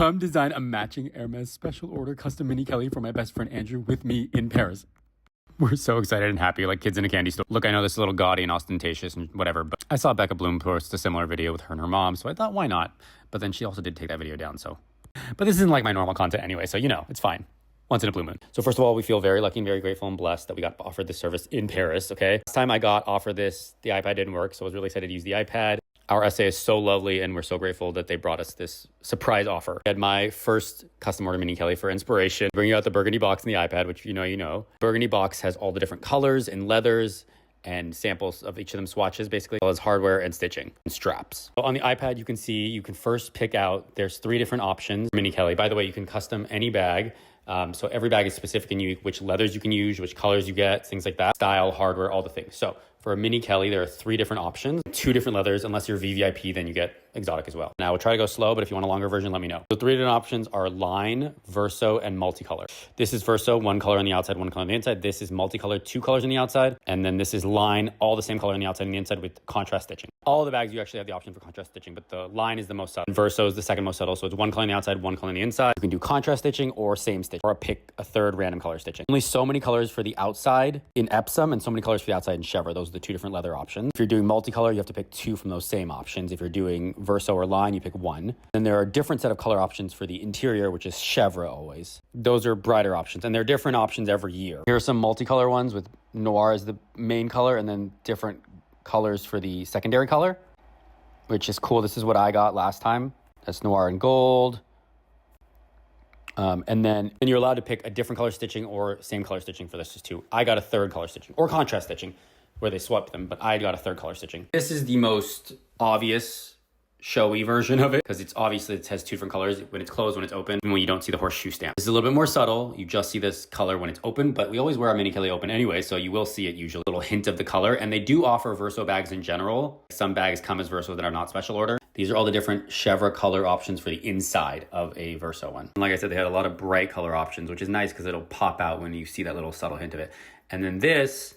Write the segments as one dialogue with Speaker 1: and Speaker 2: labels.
Speaker 1: Come design a matching Hermes special order custom mini Kelly for my best friend Andrew with me in Paris. We're so excited and happy, like kids in a candy store. Look, I know this is a little gaudy and ostentatious and whatever, but I saw Becca Bloom post a similar video with her and her mom, so I thought, why not? But then she also did take that video down, so. But this isn't like my normal content anyway, so you know, it's fine. Once in a blue moon. So first of all, we feel very lucky and very grateful and blessed that we got offered this service in Paris, okay? Last time I got offered this, the iPad didn't work, so I was really excited to use the iPad. Our SA is so lovely, and we're so grateful that they brought us this surprise offer. I had my first custom order mini Kelly for inspiration. Bring you out the burgundy box and the iPad, which you know. Burgundy box has all the different colors and leathers and samples of each of them swatches, basically, as well as hardware and stitching and straps. So on the iPad, you can see, you can first pick out, there's 3 different options. Mini Kelly, by the way, you can custom any bag. So every bag is specific and unique, which leathers you can use, which colors you get, things like that, style, hardware, all the things. So for a mini Kelly, there are 3 different options, 2 different leathers. Unless you're VVIP, then you get exotic as well. Now we'll try to go slow, but if you want a longer version, let me know. The 3 different options are line, verso, and multicolor. This is verso, 1 color on the outside, 1 color on the inside. This is multicolor, 2 colors on the outside. And then this is line, all the same color on the outside and the inside with contrast stitching. All the bags, you actually have the option for contrast stitching, but the line is the most subtle. Verso is the second most subtle. So it's 1 color on the outside, 1 color on the inside. You can do contrast stitching or same stitch, or pick a 3rd random color stitching. Only so many colors for the outside in Epsom and so many colors for the outside in Chevre. Those are the 2 different leather options. If you're doing multicolor, you have to pick 2 from those same options. If you're doing verso or line, you pick 1. Then there are a different set of color options for the interior, which is Chevre always. Those are brighter options, and there are different options every year. Here are some multicolor ones with noir as the main color, and then different colors for the secondary color, which is cool. This is what I got last time. That's noir and gold. And then you're allowed to pick a different color stitching or same color stitching for this too. I got a 3rd color stitching or contrast stitching where they swapped them, but I got a 3rd color stitching. This is the most obvious showy version of it because it's obviously, it has 2 different colors when it's closed, when it's open, and when you don't see the horseshoe stamp. This is a little bit more subtle. You just see this color when it's open, but we always wear our mini Kelly open anyway, so you will see it usually, a little hint of the color. And they do offer verso bags in general. Some bags come as verso that are not special order. These are all the different Chevre color options for the inside of a verso one. And like I said, they had a lot of bright color options, which is nice because it'll pop out when you see that little subtle hint of it. And then this,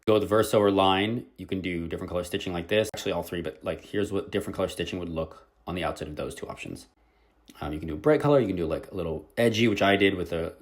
Speaker 1: go with the verso or line, you can do different color stitching like this. Actually all 3, but like here's what different color stitching would look on the outside of those 2 options. You can do a bright color, you can do like a little edgy, which I did with a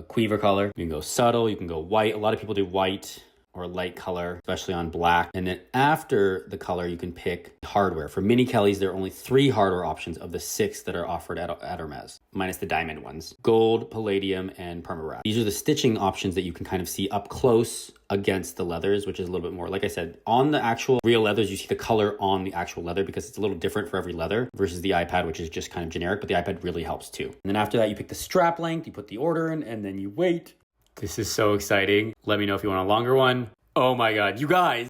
Speaker 1: quiver color. You can go subtle, you can go white. A lot of people do white or light color, especially on black. And then after the color, you can pick hardware. For mini Kellys, there are only 3 hardware options of the 6 that are offered at Hermes, minus the diamond ones. Gold, palladium, and perma-wrap. These are the stitching options that you can kind of see up close against the leathers, which is a little bit more, like I said, on the actual real leathers, you see the color on the actual leather because it's a little different for every leather versus the iPad, which is just kind of generic, but the iPad really helps too. And then after that, you pick the strap length, you put the order in, and then you wait. This is so exciting. Let me know if you want a longer one. Oh my God, you guys.